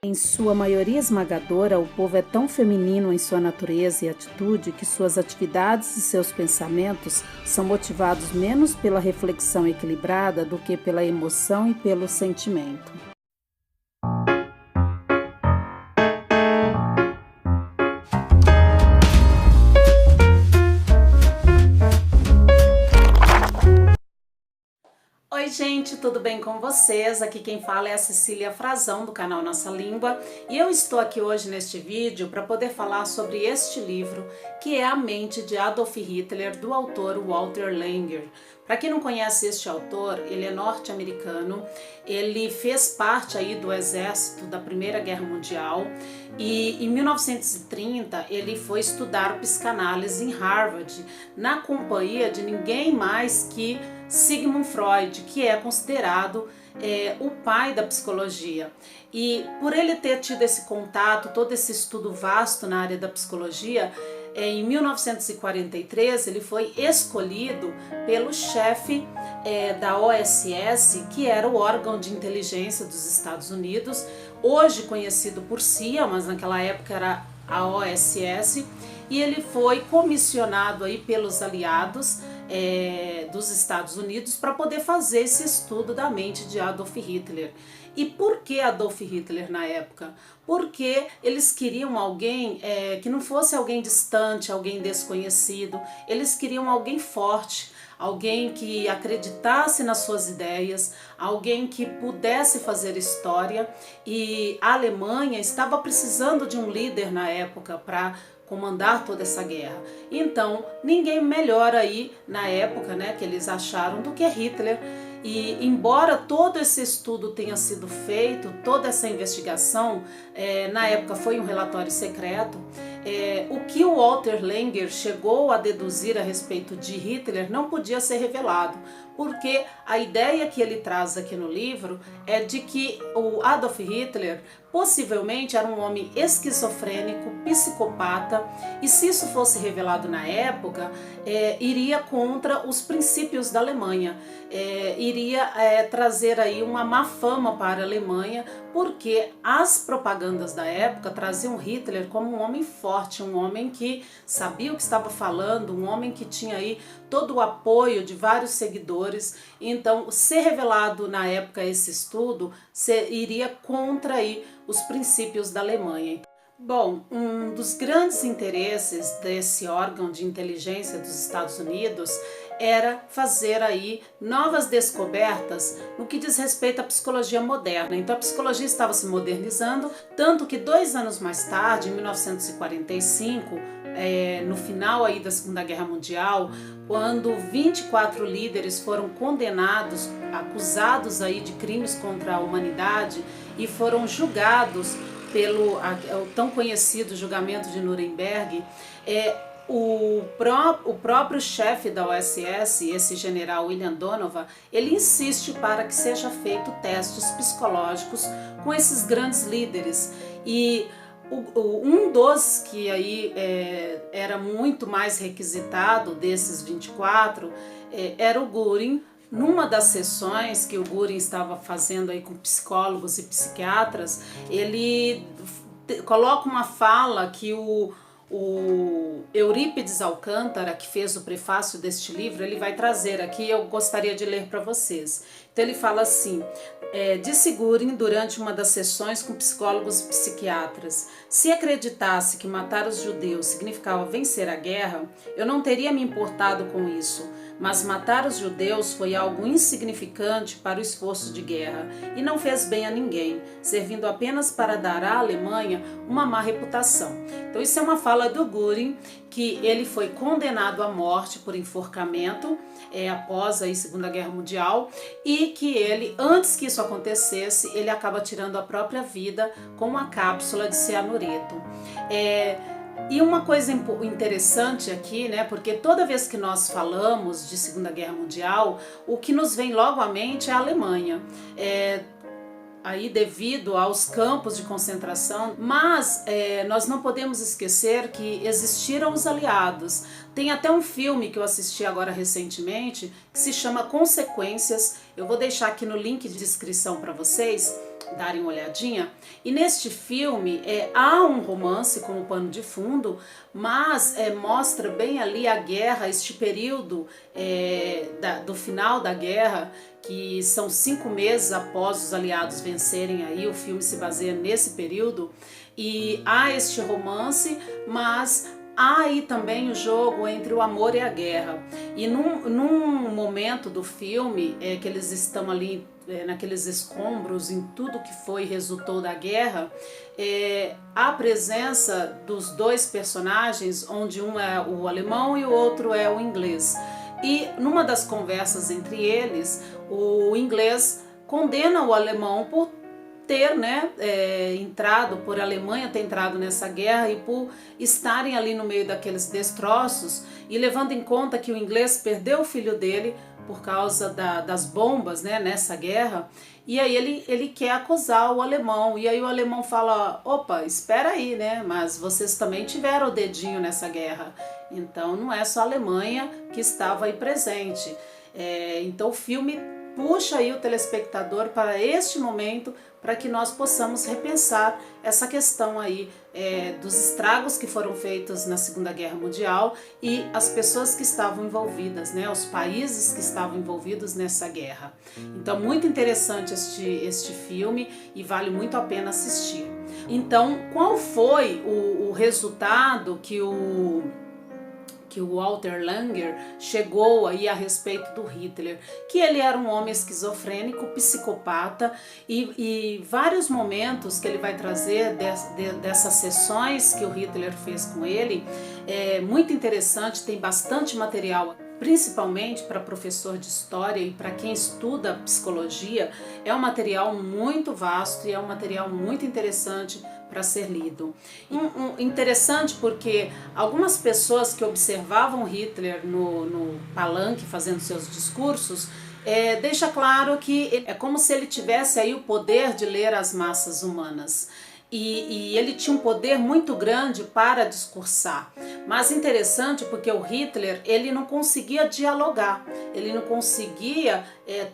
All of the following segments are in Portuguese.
Em sua maioria esmagadora, o povo é tão feminino em sua natureza e atitude que suas atividades e seus pensamentos são motivados menos pela reflexão equilibrada do que pela emoção e pelo sentimento. Oi gente, tudo bem com vocês? Aqui quem fala é a Cecília Frazão do canal Nossa Língua e eu estou aqui hoje neste vídeo para poder falar sobre este livro que é A Mente de Adolf Hitler, do autor Walter Langer. Para quem não conhece este autor, ele é norte-americano, ele fez parte aí do exército da Primeira Guerra Mundial e em 1930 ele foi estudar psicanálise em Harvard na companhia de ninguém mais que Sigmund Freud, que é considerado o pai da psicologia. E por ele ter tido esse contato, todo esse estudo vasto na área da psicologia, em 1943 ele foi escolhido pelo chefe da OSS, que era o órgão de inteligência dos Estados Unidos, hoje conhecido por CIA, mas naquela época era a OSS, e ele foi comissionado aí pelos aliados dos Estados Unidos para poder fazer esse estudo da mente de Adolf Hitler. E por que Adolf Hitler na época? Porque eles queriam alguém que não fosse alguém distante, alguém desconhecido, eles queriam alguém forte, alguém que acreditasse nas suas ideias, alguém que pudesse fazer história, e a Alemanha estava precisando de um líder na época para comandar toda essa guerra. Então, ninguém melhor aí na época, né, que eles acharam do que Hitler. E embora todo esse estudo tenha sido feito, toda essa investigação, na época foi um relatório secreto, o que o Walter Langer chegou a deduzir a respeito de Hitler não podia ser revelado, porque a ideia que ele traz aqui no livro é de que o Adolf Hitler possivelmente era um homem esquizofrênico, psicopata, e se isso fosse revelado na época, iria contra os princípios da Alemanha, iria trazer aí uma má fama para a Alemanha, porque as propagandas da época traziam Hitler como um homem forte, um homem que sabia o que estava falando, um homem que tinha aí todo o apoio de vários seguidores. Então, ser revelado na época esse estudo iria contra aí os princípios da Alemanha. Bom, um dos grandes interesses desse órgão de inteligência dos Estados Unidos era fazer aí novas descobertas no que diz respeito à psicologia moderna. Então a psicologia estava se modernizando, tanto que 2 anos mais tarde, em 1945, no final aí da Segunda Guerra Mundial, quando 24 líderes foram condenados, acusados aí de crimes contra a humanidade e foram julgados pelo tão conhecido julgamento de Nuremberg, o próprio chefe da OSS, esse general William Donovan, ele insiste para que seja feito testes psicológicos com esses grandes líderes. E um dos que aí era muito mais requisitado desses 24 era o Göring. Numa das sessões que o Göring estava fazendo aí com psicólogos e psiquiatras, ele coloca uma fala que o Eurípides Alcântara, que fez o prefácio deste livro, ele vai trazer aqui, eu gostaria de ler para vocês. Então ele fala assim: disse Göring durante uma das sessões com psicólogos e psiquiatras: se acreditasse que matar os judeus significava vencer a guerra, eu não teria me importado com isso. Mas matar os judeus foi algo insignificante para o esforço de guerra e não fez bem a ninguém, servindo apenas para dar à Alemanha uma má reputação. Então isso é uma fala do Göring, que ele foi condenado à morte por enforcamento após a Segunda Guerra Mundial, e que ele, antes que isso acontecesse, ele acaba tirando a própria vida com uma cápsula de cianureto. E uma coisa interessante aqui, né, porque toda vez que nós falamos de Segunda Guerra Mundial, o que nos vem logo à mente é a Alemanha. Aí devido aos campos de concentração, mas nós não podemos esquecer que existiram os aliados. Tem até um filme que eu assisti agora recentemente que se chama Consequências. Eu vou deixar aqui no link de descrição para vocês darem uma olhadinha. E neste filme há um romance como pano de fundo, mas mostra bem ali a guerra, este período do final da guerra, que são 5 meses após os aliados vencerem aí. O filme se baseia nesse período e há este romance, mas há aí também o jogo entre o amor e a guerra. E num momento do filme que eles estão ali naqueles escombros, em tudo que resultou da guerra, a presença dos dois personagens, onde um é o alemão e o outro é o inglês. E numa das conversas entre eles, o inglês condena o alemão por ter entrado, por a Alemanha ter entrado nessa guerra e por estarem ali no meio daqueles destroços, e levando em conta que o inglês perdeu o filho dele por causa das bombas, nessa guerra, e aí ele quer acusar o alemão, e aí o alemão fala: opa, espera aí, mas vocês também tiveram o dedinho nessa guerra, então não é só a Alemanha que estava aí presente. Então o filme puxa aí o telespectador para este momento, para que nós possamos repensar essa questão aí dos estragos que foram feitos na Segunda Guerra Mundial e as pessoas que estavam envolvidas, os países que estavam envolvidos nessa guerra. Então, muito interessante este filme e vale muito a pena assistir. Então, qual foi o resultado que o Walter Langer chegou aí a respeito do Hitler? Que ele era um homem esquizofrênico, psicopata, e vários momentos que ele vai trazer dessas sessões que o Hitler fez com ele, é muito interessante, tem bastante material, principalmente para professor de história e para quem estuda psicologia. É um material muito vasto e é um material muito interessante para ser lido. Interessante porque algumas pessoas que observavam Hitler no palanque fazendo seus discursos deixa claro que é como se ele tivesse aí o poder de ler as massas humanas. E ele tinha um poder muito grande para discursar. Mas interessante porque o Hitler, ele não conseguia dialogar, ele não conseguia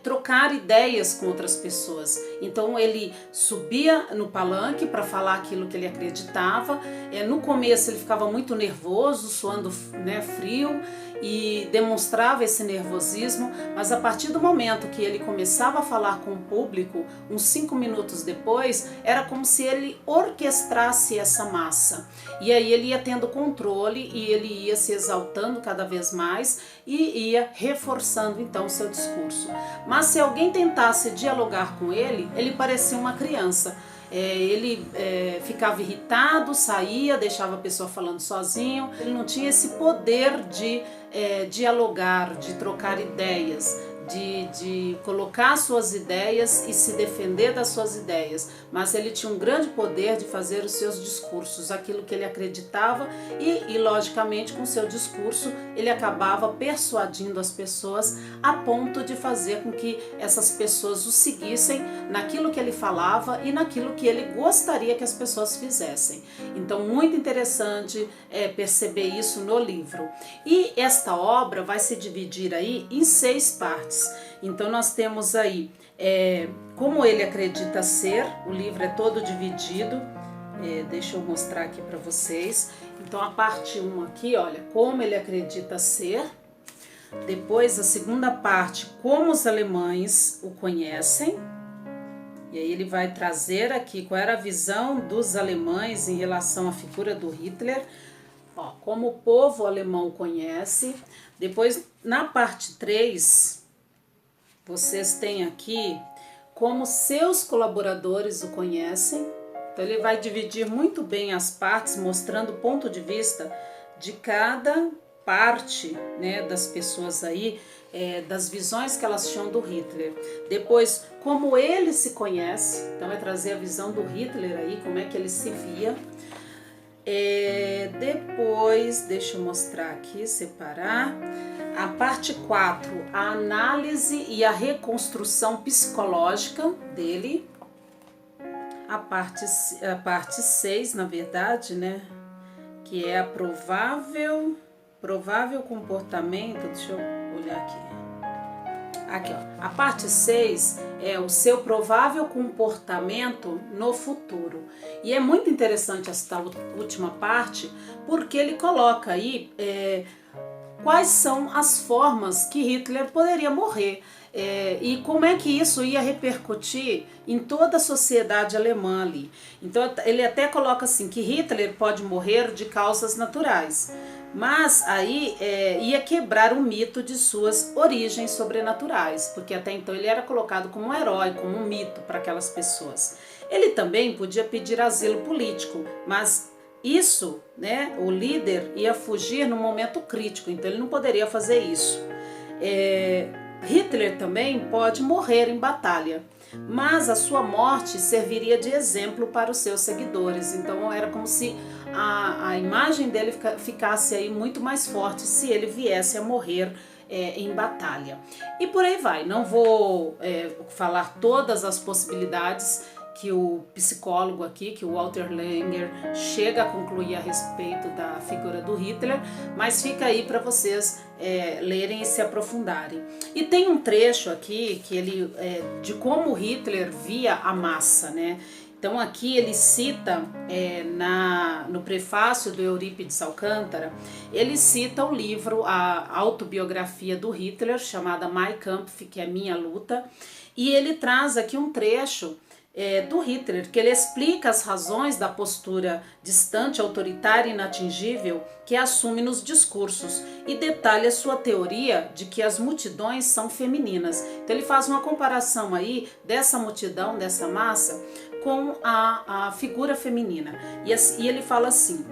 trocar ideias com outras pessoas. Então ele subia no palanque para falar aquilo que ele acreditava. No começo ele ficava muito nervoso, suando frio, e demonstrava esse nervosismo, mas a partir do momento que ele começava a falar com o público, uns 5 minutos depois, era como se ele orquestrasse essa massa. E aí ele ia tendo controle e ele ia se exaltando cada vez mais e ia reforçando então o seu discurso. Mas se alguém tentasse dialogar com ele, ele parecia uma criança. Ele ficava irritado, saía, deixava a pessoa falando sozinho. Ele não tinha esse poder de dialogar, de trocar ideias, de colocar suas ideias e se defender das suas ideias, mas ele tinha um grande poder de fazer os seus discursos, aquilo que ele acreditava, e logicamente com seu discurso ele acabava persuadindo as pessoas a ponto de fazer com que essas pessoas o seguissem naquilo que ele falava e naquilo que ele gostaria que as pessoas fizessem. Então, muito interessante perceber isso no livro. E esta obra vai se dividir aí em 6 partes. Então nós temos aí como ele acredita ser. O livro é todo dividido, deixa eu mostrar aqui para vocês. Então a parte 1 aqui, olha, como ele acredita ser. Depois a segunda parte, como os alemães o conhecem. E aí ele vai trazer aqui qual era a visão dos alemães em relação à figura do Hitler, como o povo alemão o conhece. Depois, na parte 3, vocês têm aqui como seus colaboradores o conhecem. Então ele vai dividir muito bem as partes, mostrando o ponto de vista de cada parte, das pessoas aí, das visões que elas tinham do Hitler. Depois, como ele se conhece, então vai trazer a visão do Hitler aí, como é que ele se via. Depois, deixa eu mostrar aqui, separar. A parte 4, a análise e a reconstrução psicológica dele. A parte 6, na verdade, que é a provável comportamento, deixa eu olhar aqui. Aqui, ó. A parte 6 é o seu provável comportamento no futuro. E é muito interessante esta última parte, porque ele coloca aí quais são as formas que Hitler poderia morrer. E como é que isso ia repercutir em toda a sociedade alemã ali. Então ele até coloca assim, que Hitler pode morrer de causas naturais, mas aí ia quebrar o mito de suas origens sobrenaturais, porque até então ele era colocado como um herói, como um mito para aquelas pessoas. Ele também podia pedir asilo político, mas isso, né, o líder ia fugir no momento crítico, então ele não poderia fazer isso. Hitler também pode morrer em batalha, mas a sua morte serviria de exemplo para os seus seguidores. Então era como se a imagem dele ficasse aí muito mais forte se ele viesse a morrer em batalha. E por aí vai, não vou falar todas as possibilidades que o psicólogo aqui, que o Walter Langer, chega a concluir a respeito da figura do Hitler, mas fica aí para vocês lerem e se aprofundarem. E tem um trecho aqui que ele de como Hitler via a massa, né? Então aqui ele cita no prefácio do Eurípides Alcântara, ele cita o livro, a autobiografia do Hitler, chamada Mein Kampf, que é Minha Luta, e ele traz aqui um trecho do Hitler, que ele explica as razões da postura distante, autoritária e inatingível que assume nos discursos e detalha sua teoria de que as multidões são femininas. Então ele faz uma comparação aí dessa multidão, dessa massa, com a figura feminina. E ele fala assim,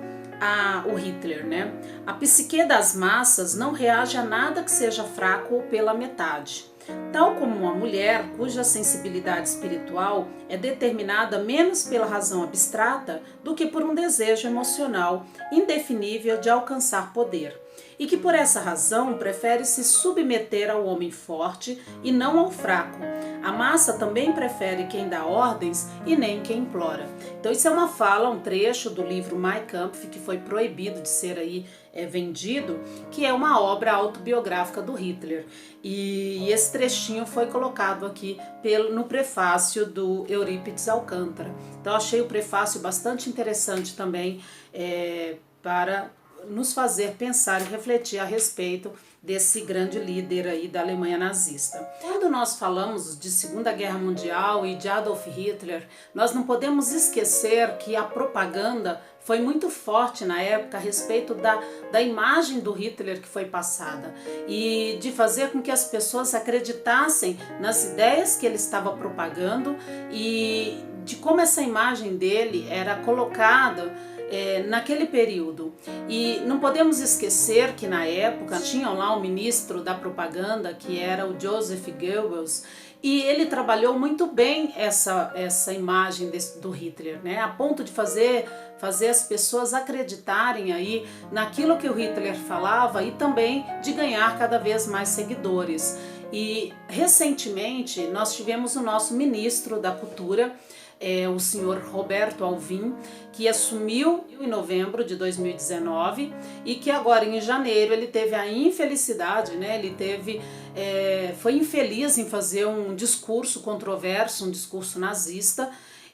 o Hitler, né? A psique das massas não reage a nada que seja fraco ou pela metade. Tal como uma mulher cuja sensibilidade espiritual é determinada menos pela razão abstrata do que por um desejo emocional indefinível de alcançar poder, e que por essa razão prefere se submeter ao homem forte e não ao fraco. A massa também prefere quem dá ordens e nem quem implora. Então isso é uma fala, um trecho do livro Mein Kampf, que foi proibido de ser aí vendido, que é uma obra autobiográfica do Hitler. E esse trechinho foi colocado aqui no prefácio do Eurípides Alcântara. Então achei o prefácio bastante interessante também para nos fazer pensar e refletir a respeito desse grande líder aí da Alemanha nazista. Quando nós falamos de Segunda Guerra Mundial e de Adolf Hitler, nós não podemos esquecer que a propaganda foi muito forte na época a respeito da imagem do Hitler que foi passada e de fazer com que as pessoas acreditassem nas ideias que ele estava propagando e de como essa imagem dele era colocada naquele período. E não podemos esquecer que na época tinham lá um ministro da propaganda que era o Joseph Goebbels, e ele trabalhou muito bem essa imagem do Hitler, né? A ponto de fazer as pessoas acreditarem aí naquilo que o Hitler falava e também de ganhar cada vez mais seguidores. E recentemente nós tivemos o nosso ministro da Cultura, o senhor Roberto Alvim, que assumiu em novembro de 2019 e que agora em janeiro ele teve a infelicidade, né? Foi infeliz em fazer um discurso controverso, um discurso nazista,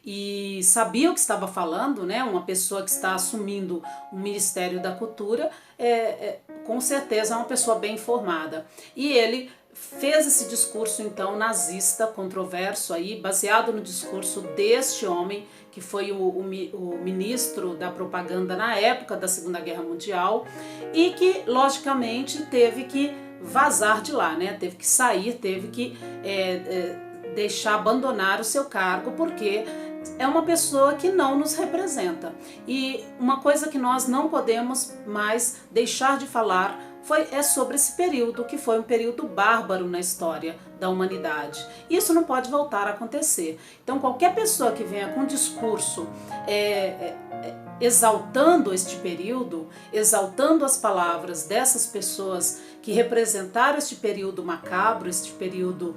e sabia o que estava falando, né? Uma pessoa que está assumindo o Ministério da Cultura com certeza é uma pessoa bem informada, e ele fez esse discurso então nazista, controverso aí, baseado no discurso deste homem que foi o ministro da propaganda na época da Segunda Guerra Mundial e que logicamente teve que vazar de lá, né? Teve que sair, teve que abandonar o seu cargo, porque é uma pessoa que não nos representa. E uma coisa que nós não podemos mais deixar de falar é sobre esse período, que foi um período bárbaro na história da humanidade. Isso não pode voltar a acontecer. Então qualquer pessoa que venha com um discurso exaltando este período, exaltando as palavras dessas pessoas que representaram este período macabro, este período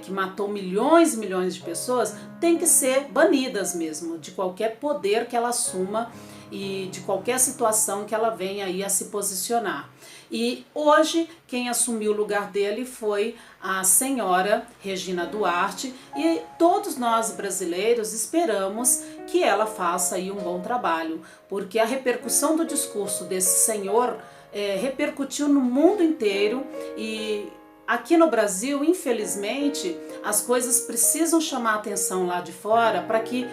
que matou milhões e milhões de pessoas, têm que ser banidas mesmo, de qualquer poder que ela assuma e de qualquer situação que ela venha aí a se posicionar. E hoje quem assumiu o lugar dele foi a senhora Regina Duarte, e todos nós brasileiros esperamos que ela faça aí um bom trabalho, porque a repercussão do discurso desse senhor repercutiu no mundo inteiro, e aqui no Brasil, infelizmente, as coisas precisam chamar a atenção lá de fora para que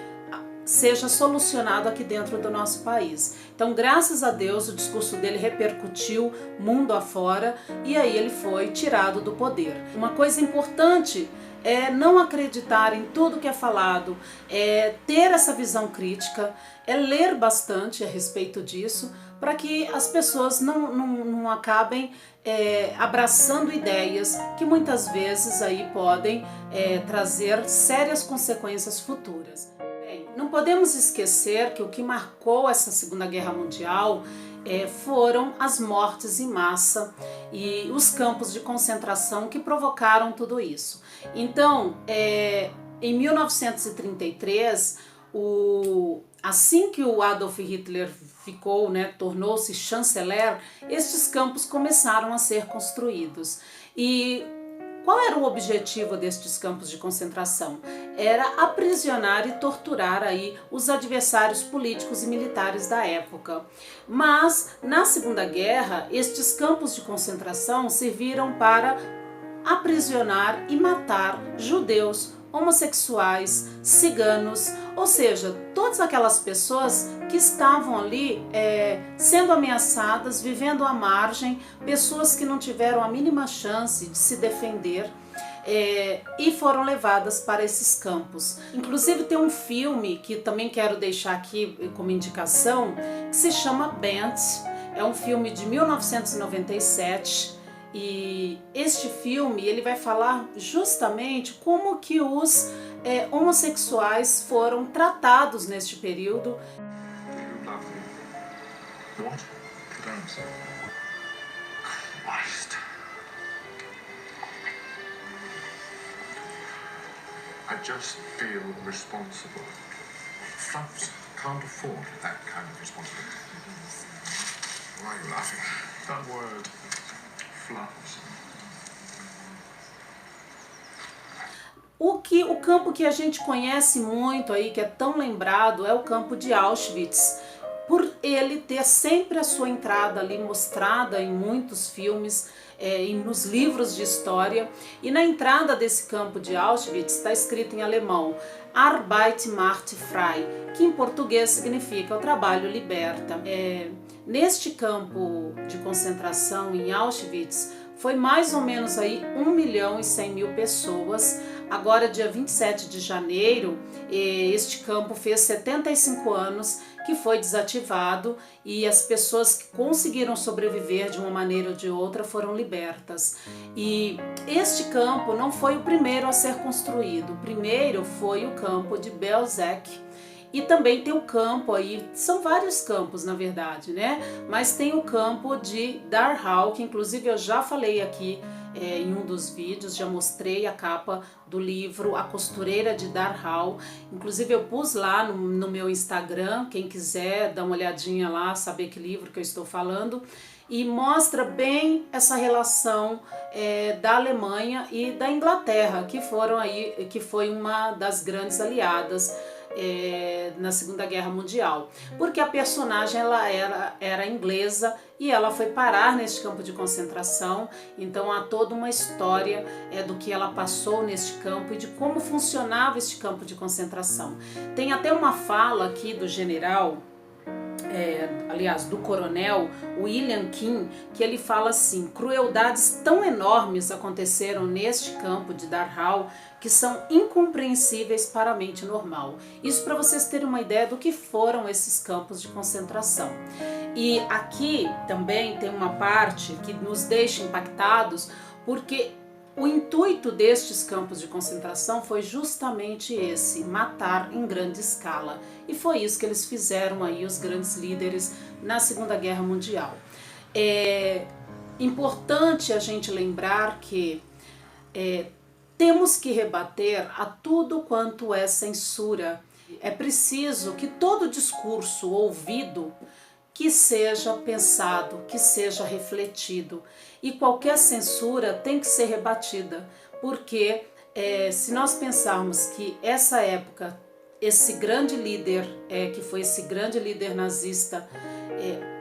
seja solucionado aqui dentro do nosso país. Então, graças a Deus, o discurso dele repercutiu mundo afora e aí ele foi tirado do poder. Uma coisa importante é não acreditar em tudo que é falado, é ter essa visão crítica, é ler bastante a respeito disso, para que as pessoas não acabem abraçando ideias que muitas vezes aí podem trazer sérias consequências futuras. Não podemos esquecer que o que marcou essa Segunda Guerra Mundial foram as mortes em massa e os campos de concentração que provocaram tudo isso. Então, em 1933, assim que o Adolf Hitler tornou-se chanceler, estes campos começaram a ser construídos. E qual era o objetivo destes campos de concentração? Era aprisionar e torturar aí os adversários políticos e militares da época. Mas, na Segunda Guerra, estes campos de concentração serviram para aprisionar e matar judeus, homossexuais, ciganos, ou seja, todas aquelas pessoas que estavam ali sendo ameaçadas, vivendo à margem, pessoas que não tiveram a mínima chance de se defender, e foram levadas para esses campos. Inclusive tem um filme que também quero deixar aqui como indicação, que se chama Bent, é um filme de 1997, e este filme ele vai falar justamente como que os homossexuais foram tratados neste período. I just feel responsible. Flaps can't afford that kind of responsibility. Why are you laughing? That word. O campo que a gente conhece muito aí, que é tão lembrado, é o campo de Auschwitz, por ele ter sempre a sua entrada ali mostrada em muitos filmes, nos livros de história. E na entrada desse campo de Auschwitz está escrito em alemão Arbeit macht frei, que em português significa o trabalho liberta. Neste campo de concentração em Auschwitz foi mais ou menos aí 1.100.000 pessoas. Agora, dia 27 de janeiro, este campo fez 75 anos que foi desativado, e as pessoas que conseguiram sobreviver de uma maneira ou de outra foram libertas. E este campo não foi o primeiro a ser construído. O primeiro foi o campo de Belzec. E também tem o campo aí, são vários campos na verdade, né? Mas tem o campo de Dachau, que inclusive eu já falei aqui em um dos vídeos, já mostrei a capa do livro A Costureira de Dachau. Inclusive eu pus lá no meu Instagram, quem quiser dar uma olhadinha lá, saber que livro que eu estou falando. E mostra bem essa relação da Alemanha e da Inglaterra, que foi uma das grandes aliadas na Segunda Guerra Mundial, porque a personagem ela era inglesa e ela foi parar neste campo de concentração. Então há toda uma história do que ela passou neste campo e de como funcionava este campo de concentração. Tem até uma fala aqui do general, aliás, do coronel William King, que ele fala assim: crueldades tão enormes aconteceram neste campo de Dachau que são incompreensíveis para a mente normal. Isso para vocês terem uma ideia do que foram esses campos de concentração. E aqui também tem uma parte que nos deixa impactados, porque o intuito destes campos de concentração foi justamente esse, matar em grande escala. E foi isso que eles fizeram aí, os grandes líderes na Segunda Guerra Mundial. importante a gente lembrar que temos que rebater a tudo quanto é censura. É preciso que todo discurso ouvido que seja pensado, que seja refletido, e qualquer censura tem que ser rebatida, porque se nós pensarmos que essa época, esse grande líder, que foi esse grande líder nazista,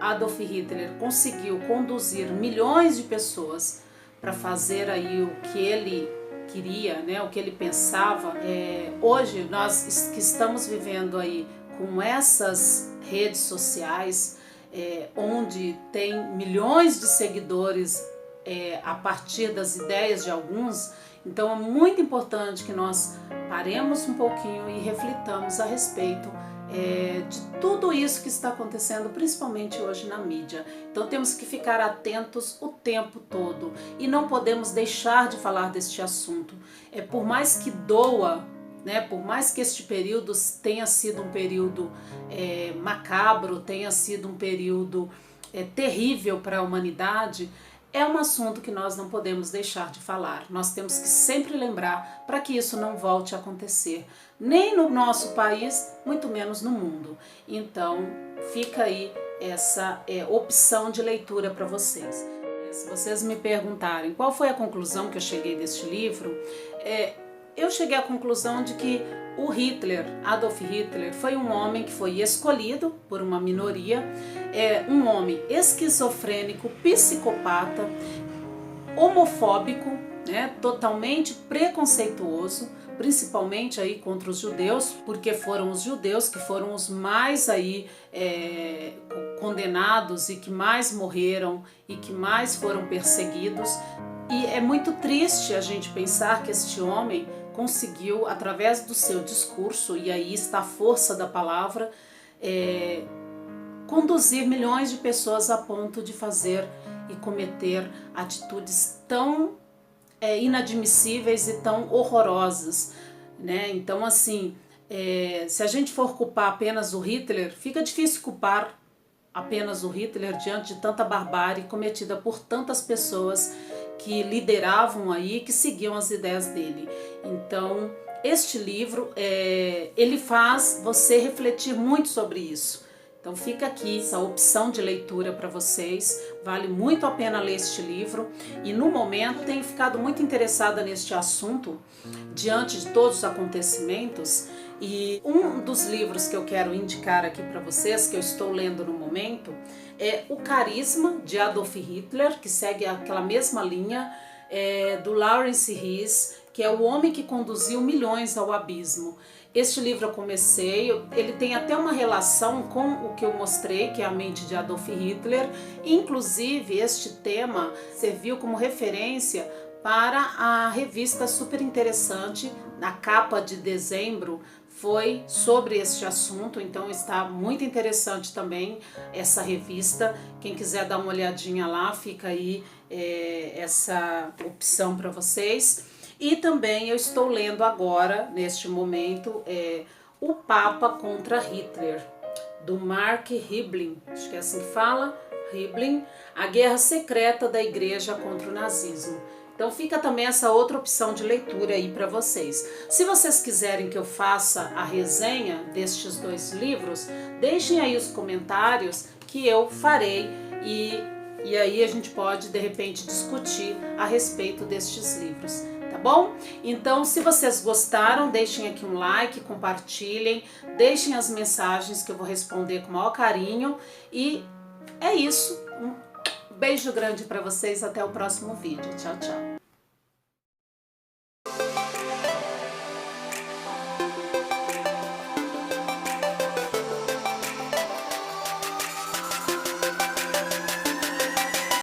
Adolf Hitler, conseguiu conduzir milhões de pessoas para fazer aí o que ele queria, né, o que ele pensava. Hoje nós que estamos vivendo aí com essas redes sociais, onde tem milhões de seguidores a partir das ideias de alguns, então é muito importante que nós paremos um pouquinho e reflitamos a respeito de tudo isso que está acontecendo, principalmente hoje na mídia. Então temos que ficar atentos o tempo todo e não podemos deixar de falar deste assunto. Por mais que doa, né, por mais que este período tenha sido um período macabro, tenha sido um período terrível para a humanidade, é um assunto que nós não podemos deixar de falar. Nós temos que sempre lembrar para que isso não volte a acontecer, nem no nosso país, muito menos no mundo. Então, fica aí essa opção de leitura para vocês. Se vocês me perguntarem qual foi a conclusão que eu cheguei deste livro, eu cheguei à conclusão de que o Hitler, Adolf Hitler, foi um homem que foi escolhido por uma minoria, um homem esquizofrênico, psicopata, homofóbico, né, totalmente preconceituoso, principalmente aí contra os judeus, porque foram os judeus que foram os mais aí condenados e que mais morreram e que mais foram perseguidos. E é muito triste a gente pensar que este homem conseguiu, através do seu discurso, e aí está a força da palavra, conduzir milhões de pessoas a ponto de fazer e cometer atitudes tão inadmissíveis e tão horrorosas, né? Então, assim, se a gente for culpar apenas o Hitler, fica difícil culpar apenas o Hitler diante de tanta barbárie cometida por tantas pessoas que lideravam aí, que seguiam as ideias dele. Então, este livro, ele faz você refletir muito sobre isso. Então fica aqui essa opção de leitura para vocês, vale muito a pena ler este livro, e no momento tenho ficado muito interessada neste assunto, diante de todos os acontecimentos, e um dos livros que eu quero indicar aqui para vocês, que eu estou lendo no momento, é O Carisma, de Adolf Hitler, que segue aquela mesma linha, do Lawrence Hess, que é o homem que conduziu milhões ao abismo. Este livro eu comecei, ele tem até uma relação com o que eu mostrei, que é a mente de Adolf Hitler. Inclusive, este tema serviu como referência para a revista super interessante, na capa de dezembro, foi sobre este assunto, então está muito interessante também essa revista. Quem quiser dar uma olhadinha lá, fica aí essa opção para vocês. E também eu estou lendo agora, neste momento, O Papa contra Hitler, do Mark Hiblin, acho que é assim que fala, Hiblin, A Guerra Secreta da Igreja contra o Nazismo. Então fica também essa outra opção de leitura aí para vocês. Se vocês quiserem que eu faça a resenha destes dois livros, deixem aí os comentários que eu farei e aí a gente pode de repente discutir a respeito destes livros. Tá bom? Então, se vocês gostaram, deixem aqui um like, compartilhem, deixem as mensagens que eu vou responder com o maior carinho. E é isso. Um beijo grande para vocês, até o próximo vídeo. Tchau, tchau.